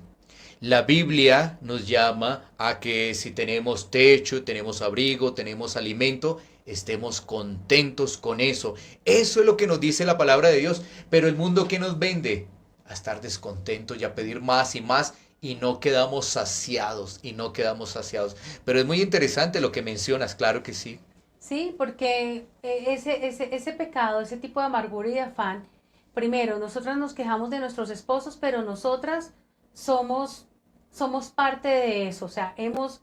La Biblia nos llama a que si tenemos techo, tenemos abrigo, tenemos alimento, estemos contentos con eso. Eso es lo que nos dice la palabra de Dios. Pero el mundo, ¿qué nos vende? A estar descontentos y a pedir más y más, y no quedamos saciados, y no quedamos saciados. Pero es muy interesante lo que mencionas, claro que sí. Sí, porque ese pecado, ese tipo de amargura y de afán, primero, nosotras nos quejamos de nuestros esposos, pero nosotras somos parte de eso, o sea,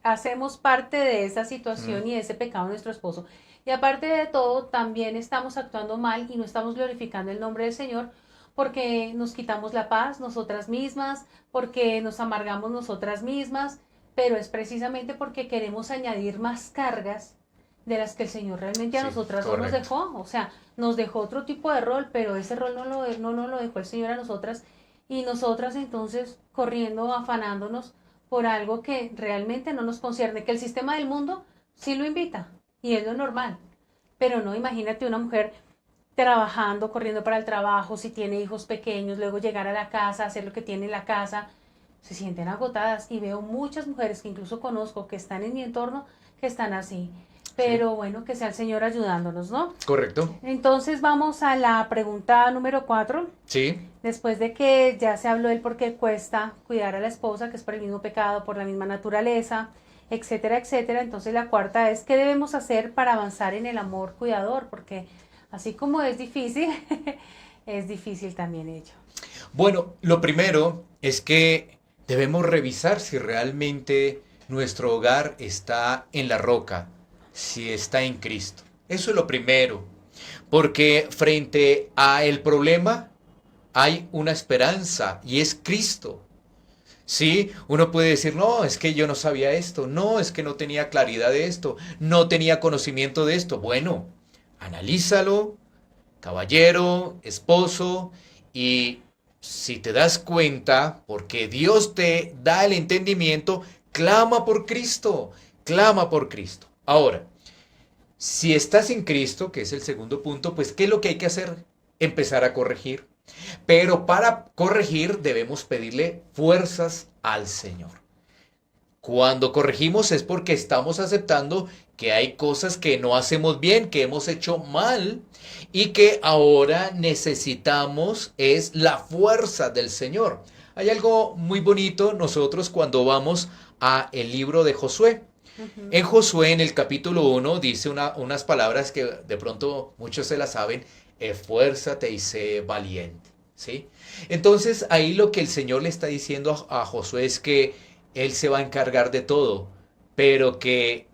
hacemos parte de esa situación y de ese pecado de nuestro esposo. Y aparte de todo, también estamos actuando mal y no estamos glorificando el nombre del Señor, porque nos quitamos la paz nosotras mismas, porque nos amargamos nosotras mismas, pero es precisamente porque queremos añadir más cargas de las que el Señor realmente a Sí, nosotras no nos correcto. dejó. O sea, nos dejó otro tipo de rol, pero ese rol no nos lo dejó el Señor a nosotras, y nosotras entonces corriendo, afanándonos por algo que realmente no nos concierne, que el sistema del mundo sí lo invita y es lo normal. Pero no, imagínate una mujer trabajando, corriendo para el trabajo, si tiene hijos pequeños, luego llegar a la casa, hacer lo que tiene en la casa, se sienten agotadas, y veo muchas mujeres que incluso conozco que están en mi entorno que están así. Pero bueno, que sea el Señor ayudándonos, ¿no? Correcto. Entonces vamos a la pregunta número 4. Sí. Después de que ya se habló del por qué cuesta cuidar a la esposa, que es por el mismo pecado, por la misma naturaleza, etcétera, etcétera. Entonces la cuarta es: ¿qué debemos hacer para avanzar en el amor cuidador? Porque así como es difícil, es difícil también ello. Bueno, lo primero es que debemos revisar si realmente nuestro hogar está en la roca, si está en Cristo. Eso es lo primero, porque frente a el problema hay una esperanza, y es Cristo. Sí, uno puede decir, no, es que yo no sabía esto, no, es que no tenía claridad de esto, no tenía conocimiento de esto. Bueno, analízalo, caballero, esposo, y si te das cuenta, porque Dios te da el entendimiento, clama por Cristo, clama por Cristo. Ahora, Si estás en Cristo, que es el segundo punto, pues ¿qué es lo que hay que hacer? Empezar a corregir. Pero para corregir debemos pedirle fuerzas al Señor. Cuando corregimos es porque estamos aceptando que hay cosas que no hacemos bien, que hemos hecho mal y que ahora necesitamos es la fuerza del Señor. Hay algo muy bonito nosotros cuando vamos a el libro de Josué. Ujú. En Josué, en el capítulo 1, dice unas palabras que de pronto muchos se las saben: esfuérzate y sé valiente. ¿Sí? Entonces ahí lo que el Señor le está diciendo a Josué es que Él se va a encargar de todo, pero que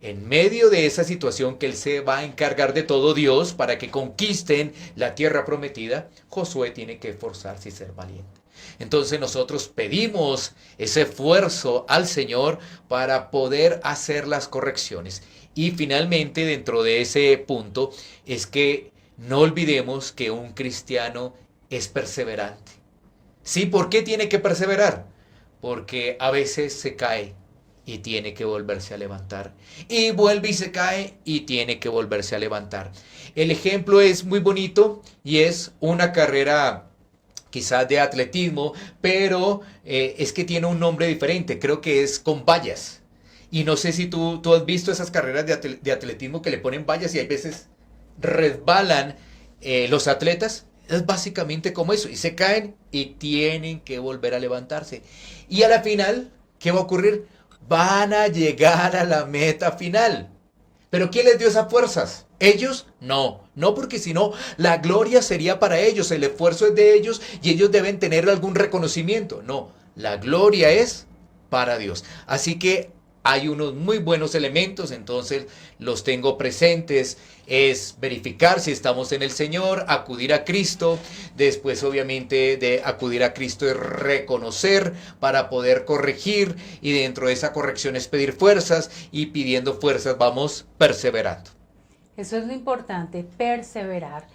en medio de esa situación que Él se va a encargar de todo, Dios, para que conquisten la tierra prometida, Josué tiene que esforzarse y ser valiente. Entonces nosotros pedimos ese esfuerzo al Señor para poder hacer las correcciones. Y finalmente, dentro de ese punto, es que no olvidemos que un cristiano es perseverante. ¿Sí? ¿Por qué tiene que perseverar? Porque a veces se cae y tiene que volverse a levantar. Y vuelve y se cae y tiene que volverse a levantar. El ejemplo es muy bonito y es una carrera quizás de atletismo, pero es que tiene un nombre diferente, creo que es con vallas. Y no sé si tú has visto esas carreras de atletismo que le ponen vallas y hay veces resbalan los atletas. Es básicamente como eso, y se caen y tienen que volver a levantarse. Y a la final, ¿qué va a ocurrir? Van a llegar a la meta final. ¿Pero quién les dio esas fuerzas? ¿Ellos? No, no, porque si no, la gloria sería para ellos, el esfuerzo es de ellos y ellos deben tener algún reconocimiento. No, la gloria es para Dios. Así que hay unos muy buenos elementos, entonces los tengo presentes. Es verificar si estamos en el Señor, acudir a Cristo. Después, obviamente, de acudir a Cristo es reconocer para poder corregir. Y dentro de esa corrección es pedir fuerzas. Y pidiendo fuerzas vamos perseverando. Eso es lo importante, perseverar,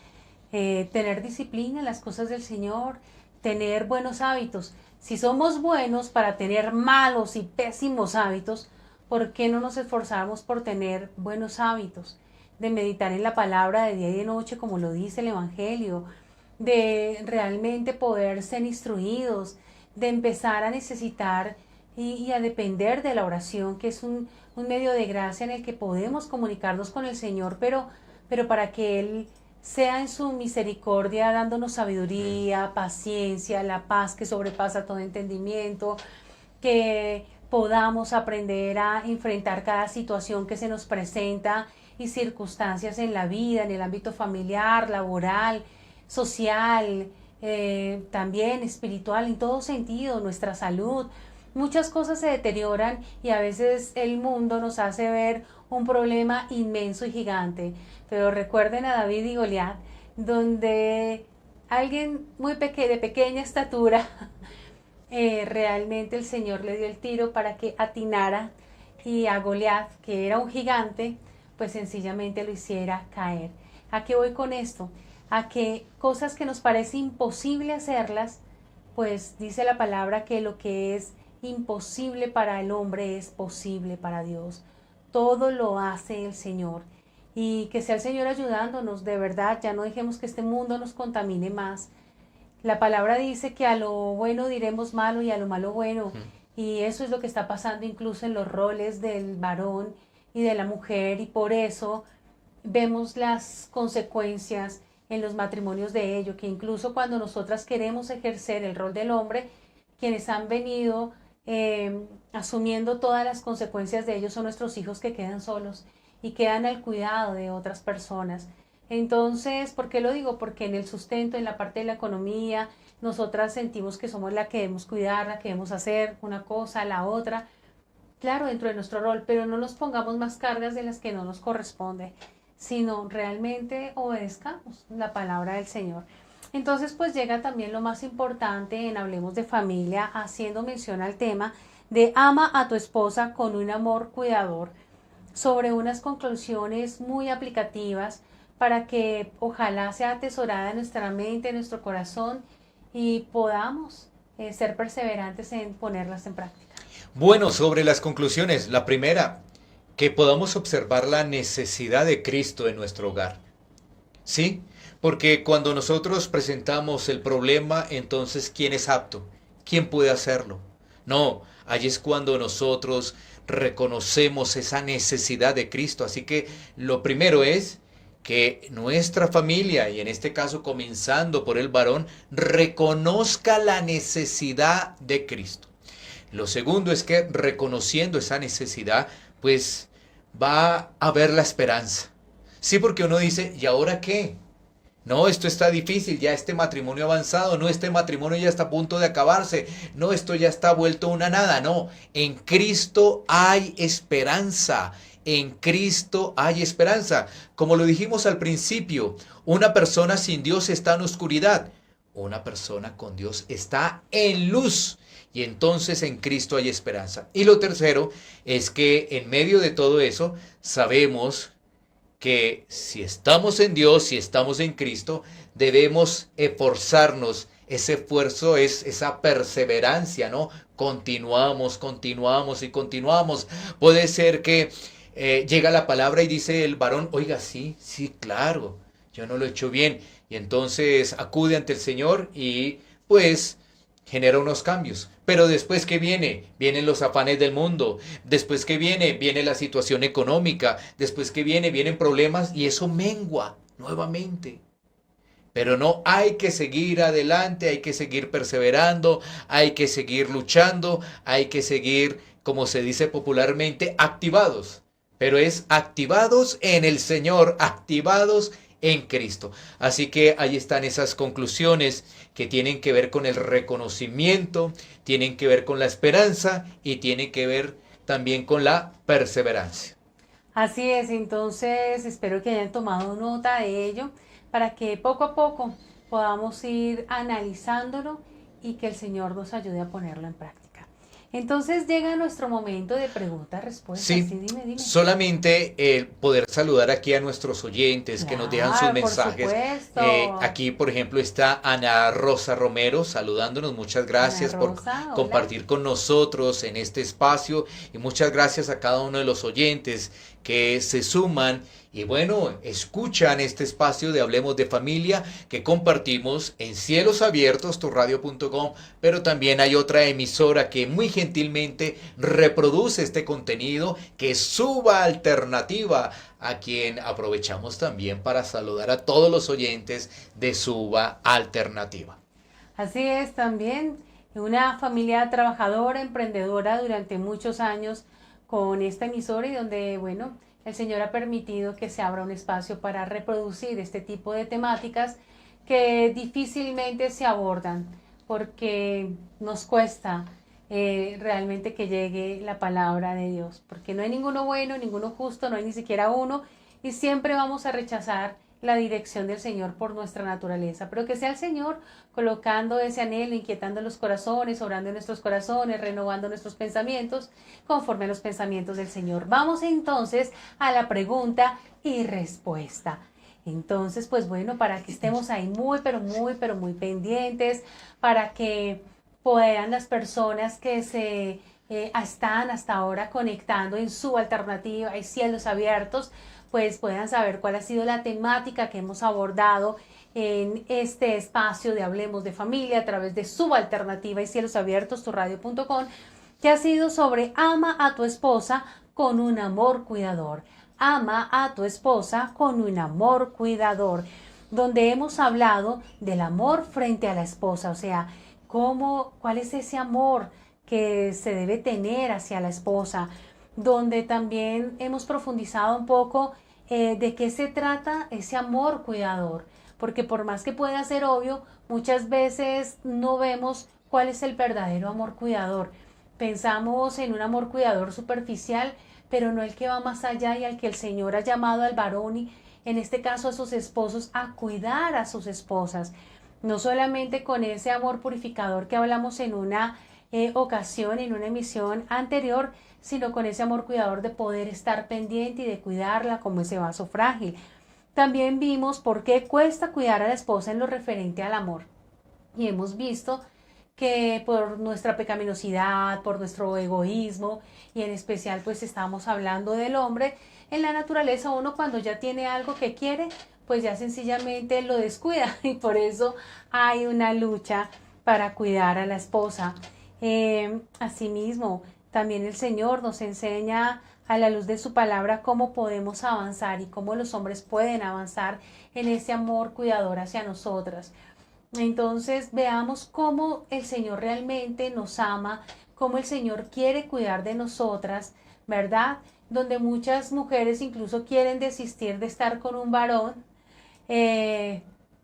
tener disciplina en las cosas del Señor, tener buenos hábitos. Si somos buenos para tener malos y pésimos hábitos, ¿por qué no nos esforzamos por tener buenos hábitos? De meditar en la palabra de día y de noche, como lo dice el Evangelio, de realmente poder ser instruidos, de empezar a necesitar y a depender de la oración, que es un medio de gracia en el que podemos comunicarnos con el Señor, pero para que Él sea en su misericordia dándonos sabiduría, paciencia, la paz que sobrepasa todo entendimiento, que podamos aprender a enfrentar cada situación que se nos presenta y circunstancias en la vida, en el ámbito familiar, laboral, social, también espiritual, en todo sentido, nuestra salud. Muchas cosas se deterioran y a veces el mundo nos hace ver un problema inmenso y gigante. Pero recuerden a David y Goliat, donde alguien de pequeña estatura, realmente el Señor le dio el tiro para que atinara y a Goliat, que era un gigante, pues sencillamente lo hiciera caer. ¿A qué voy con esto? A que cosas que nos parece imposible hacerlas, pues dice la palabra que lo que es imposible para el hombre es posible para Dios. Todo lo hace el Señor. Y que sea el Señor ayudándonos, de verdad, ya no dejemos que este mundo nos contamine más. La palabra dice que a lo bueno diremos malo y a lo malo bueno. Y eso es lo que está pasando incluso en los roles del varón y de la mujer. Y por eso vemos las consecuencias en los matrimonios de ello, que incluso cuando nosotras queremos ejercer el rol del hombre, quienes han venido asumiendo todas las consecuencias de ello son nuestros hijos que quedan solos y quedan al cuidado de otras personas. Entonces, ¿por qué lo digo? Porque en el sustento, en la parte de la economía, nosotras sentimos que somos la que debemos cuidar, la que debemos hacer una cosa, la otra, claro, dentro de nuestro rol, pero no nos pongamos más cargas de las que no nos corresponde, sino realmente obedezcamos la palabra del Señor. Entonces, pues llega también lo más importante en Hablemos de Familia, haciendo mención al tema de ama a tu esposa con un amor cuidador, sobre unas conclusiones muy aplicativas para que ojalá sea atesorada en nuestra mente, en nuestro corazón y podamos ser perseverantes en ponerlas en práctica. Bueno, sobre las conclusiones, la primera, que podamos observar la necesidad de Cristo en nuestro hogar. ¿Sí? Porque cuando nosotros presentamos el problema, entonces, ¿quién es apto? ¿Quién puede hacerlo? No, allí es cuando nosotros reconocemos esa necesidad de Cristo. Así que lo primero es que nuestra familia, y en este caso comenzando por el varón, reconozca la necesidad de Cristo. Lo segundo es que reconociendo esa necesidad, pues va a haber la esperanza. Sí, porque uno dice, ¿y ahora qué? No, esto está difícil, ya este matrimonio avanzado, no, este matrimonio ya está a punto de acabarse, no, esto ya está vuelto una nada, no, en Cristo hay esperanza, en Cristo hay esperanza. Como lo dijimos al principio, una persona sin Dios está en oscuridad, una persona con Dios está en luz. Y entonces en Cristo hay esperanza. Y lo tercero es que en medio de todo eso sabemos que si estamos en Dios, si estamos en Cristo, debemos esforzarnos. Ese esfuerzo es esa perseverancia, ¿no? Continuamos, continuamos y continuamos. Puede ser que llega la palabra y dice el varón, oiga, sí, sí, claro, yo no lo he hecho bien. Y entonces acude ante el Señor y pues genera unos cambios. Pero después que viene, vienen los afanes del mundo. Después que viene, viene la situación económica. Después que viene, vienen problemas y eso mengua nuevamente. Pero no, hay que seguir adelante, hay que seguir perseverando, hay que seguir luchando, hay que seguir, como se dice popularmente, activados. Pero es activados en el Señor, activados en Cristo. Así que ahí están esas conclusiones que tienen que ver con el reconocimiento, tienen que ver con la esperanza y tienen que ver también con la perseverancia. Así es, entonces espero que hayan tomado nota de ello para que poco a poco podamos ir analizándolo y que el Señor nos ayude a ponerlo en práctica. Entonces llega nuestro momento de preguntas-respuestas. Sí, Sí, dime. solamente el poder saludar aquí a nuestros oyentes que nos dejan sus Claro, por mensajes. supuesto. Aquí, por ejemplo, está Ana Rosa Romero saludándonos. Muchas Ana gracias por Rosa, hola. compartir con nosotros en este espacio y muchas gracias a cada uno de los oyentes que se suman y bueno, escuchan este espacio de Hablemos de Familia que compartimos en Cielos Abiertos, turradio.com, pero también hay otra emisora que muy gentilmente reproduce este contenido, que es Suba Alternativa, a quien aprovechamos también para saludar a todos los oyentes de Suba Alternativa. Así es, también una familia trabajadora, emprendedora durante muchos años con esta emisora y donde, bueno, el Señor ha permitido que se abra un espacio para reproducir este tipo de temáticas que difícilmente se abordan porque nos cuesta realmente que llegue la palabra de Dios, porque no hay ninguno bueno, ninguno justo, no hay ni siquiera uno y siempre vamos a rechazar la dirección del Señor por nuestra naturaleza, pero que sea el Señor colocando ese anhelo, inquietando los corazones, orando en nuestros corazones, renovando nuestros pensamientos conforme a los pensamientos del Señor. Vamos entonces a la pregunta y respuesta. Entonces, pues bueno, para que estemos ahí muy pendientes, para que puedan las personas que se están hasta ahora conectando en su alternativa y cielos abiertos, pues puedan saber cuál ha sido la temática que hemos abordado en este espacio de Hablemos de Familia a través de Suba Alternativa y Cielos Abiertos, turradio.com, que ha sido sobre ama a tu esposa con un amor cuidador. Ama a tu esposa con un amor cuidador, donde hemos hablado del amor frente a la esposa, o sea, cuál es ese amor que se debe tener hacia la esposa, donde también hemos profundizado un poco de qué se trata ese amor cuidador, porque por más que pueda ser obvio, muchas veces no vemos cuál es el verdadero amor cuidador. Pensamos en un amor cuidador superficial, pero no el que va más allá y al que el Señor ha llamado al varón y en este caso a sus esposos a cuidar a sus esposas. No solamente con ese amor purificador que hablamos en una ocasión, en una emisión anterior, sino con ese amor cuidador de poder estar pendiente y de cuidarla como ese vaso frágil. También vimos por qué cuesta cuidar a la esposa en lo referente al amor. Y hemos visto que por nuestra pecaminosidad, por nuestro egoísmo, y en especial pues estamos hablando del hombre, en la naturaleza uno cuando ya tiene algo que quiere, pues ya sencillamente lo descuida y por eso hay una lucha para cuidar a la esposa. Asimismo, también el Señor nos enseña a la luz de su palabra cómo podemos avanzar y cómo los hombres pueden avanzar en ese amor cuidador hacia nosotras. Entonces veamos cómo el Señor realmente nos ama, cómo el Señor quiere cuidar de nosotras, ¿verdad? Donde muchas mujeres incluso quieren desistir de estar con un varón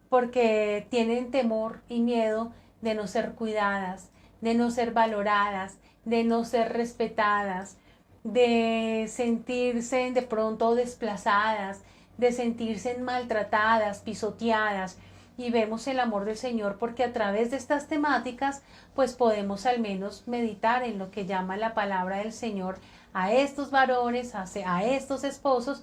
porque tienen temor y miedo de no ser cuidadas, de no ser valoradas, de no ser respetadas, de sentirse de pronto desplazadas, de sentirse maltratadas, pisoteadas. Y vemos el amor del Señor porque a través de estas temáticas pues podemos al menos meditar en lo que llama la palabra del Señor a estos varones, a estos esposos,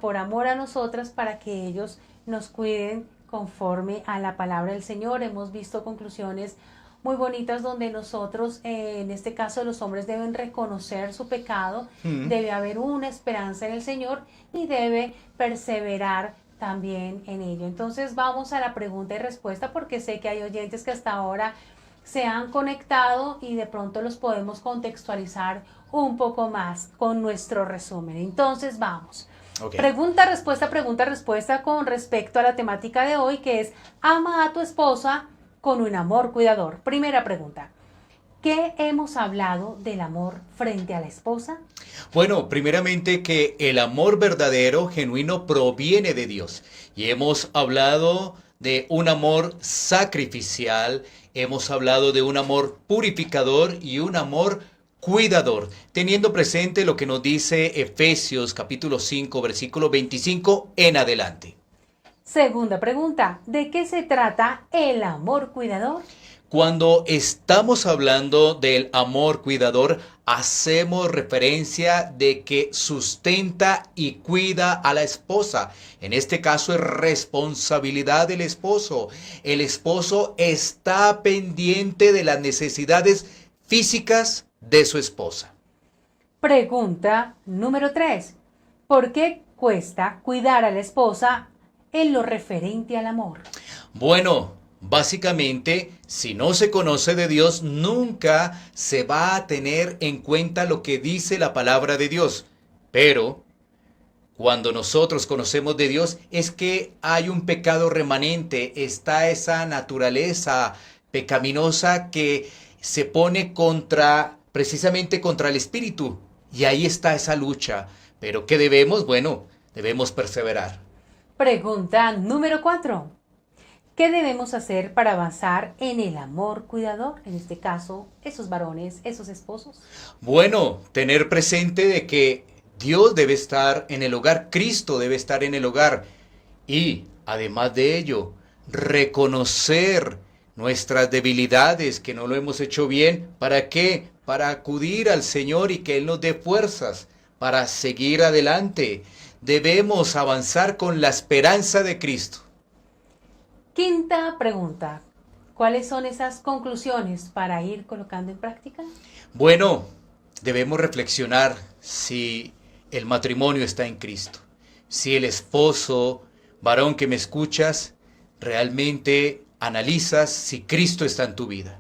por amor a nosotras, para que ellos nos cuiden conforme a la palabra del Señor. Hemos visto conclusiones muy bonitas donde nosotros, en este caso los hombres, deben reconocer su pecado, debe haber una esperanza en el Señor y debe perseverar también en ello. Entonces vamos a la pregunta y respuesta, porque sé que hay oyentes que hasta ahora se han conectado y de pronto los podemos contextualizar un poco más con nuestro resumen. Entonces vamos. Okay. Pregunta, respuesta con respecto a la temática de hoy, que es: ama a tu esposa con un amor cuidador. Primera pregunta: ¿qué hemos hablado del amor frente a la esposa? Bueno, primeramente que el amor verdadero, genuino, proviene de Dios. Y hemos hablado de un amor sacrificial, hemos hablado de un amor purificador y un amor cuidador, teniendo presente lo que nos dice Efesios capítulo 5, versículo 25 en adelante. Segunda pregunta: ¿de qué se trata el amor cuidador? Cuando estamos hablando del amor cuidador, hacemos referencia de que sustenta y cuida a la esposa. En este caso es responsabilidad del esposo. El esposo está pendiente de las necesidades físicas de su esposa. Pregunta número 3. ¿Por qué cuesta cuidar a la esposa en lo referente al amor? Bueno, básicamente, si no se conoce de Dios, nunca se va a tener en cuenta lo que dice la palabra de Dios. Pero cuando nosotros conocemos de Dios, es que hay un pecado remanente, está esa naturaleza pecaminosa que se pone precisamente contra el espíritu. Y ahí está esa lucha. Pero ¿qué debemos? Bueno, debemos perseverar. Pregunta número 4. ¿Qué debemos hacer para avanzar en el amor cuidador? En este caso, esos varones, esos esposos. Bueno, tener presente de que Dios debe estar en el hogar, Cristo debe estar en el hogar. Y, además de ello, reconocer nuestras debilidades, que no lo hemos hecho bien. ¿Para qué? Para acudir al Señor y que Él nos dé fuerzas para seguir adelante. Debemos avanzar con la esperanza de Cristo. Quinta pregunta: ¿cuáles son esas conclusiones para ir colocando en práctica? Bueno, debemos reflexionar si el matrimonio está en Cristo. Si el esposo, varón que me escuchas, realmente analizas si Cristo está en tu vida.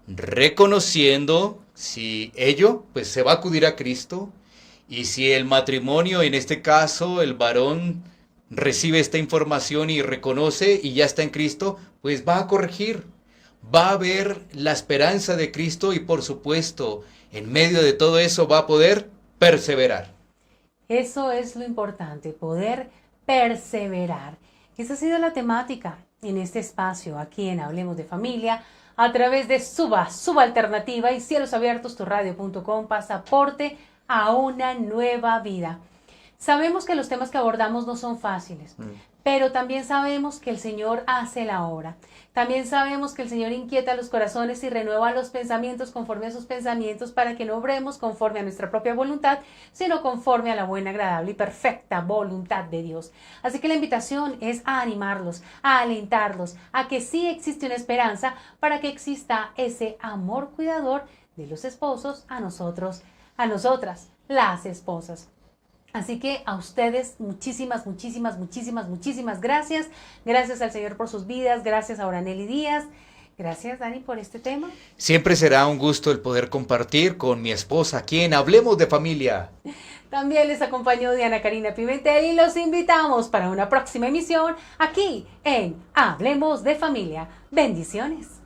Reconociendo si ello, pues se va a acudir a Cristo. Y si el matrimonio, en este caso, el varón recibe esta información y reconoce y ya está en Cristo, pues va a corregir, va a ver la esperanza de Cristo y por supuesto, en medio de todo eso va a poder perseverar. Eso es lo importante, poder perseverar. Esa ha sido la temática en este espacio, aquí en Hablemos de Familia, a través de Suba Alternativa y Cielos Abiertos, tu radio.com, pasaporte a una nueva vida. Sabemos que los temas que abordamos no son fáciles, pero también sabemos que el Señor hace la obra. También sabemos que el Señor inquieta los corazones y renueva los pensamientos conforme a sus pensamientos para que no obremos conforme a nuestra propia voluntad, sino conforme a la buena, agradable y perfecta voluntad de Dios. Así que la invitación es a animarlos, a alentarlos, a que sí existe una esperanza para que exista ese amor cuidador de los esposos a nosotros, a nosotras, las esposas. Así que a ustedes muchísimas gracias. Gracias al Señor por sus vidas. Gracias a Oraneli Díaz. Gracias, Dani, por este tema. Siempre será un gusto el poder compartir con mi esposa aquí en Hablemos de Familia. También les acompañó Diana Karina Pimentel y los invitamos para una próxima emisión aquí en Hablemos de Familia. Bendiciones.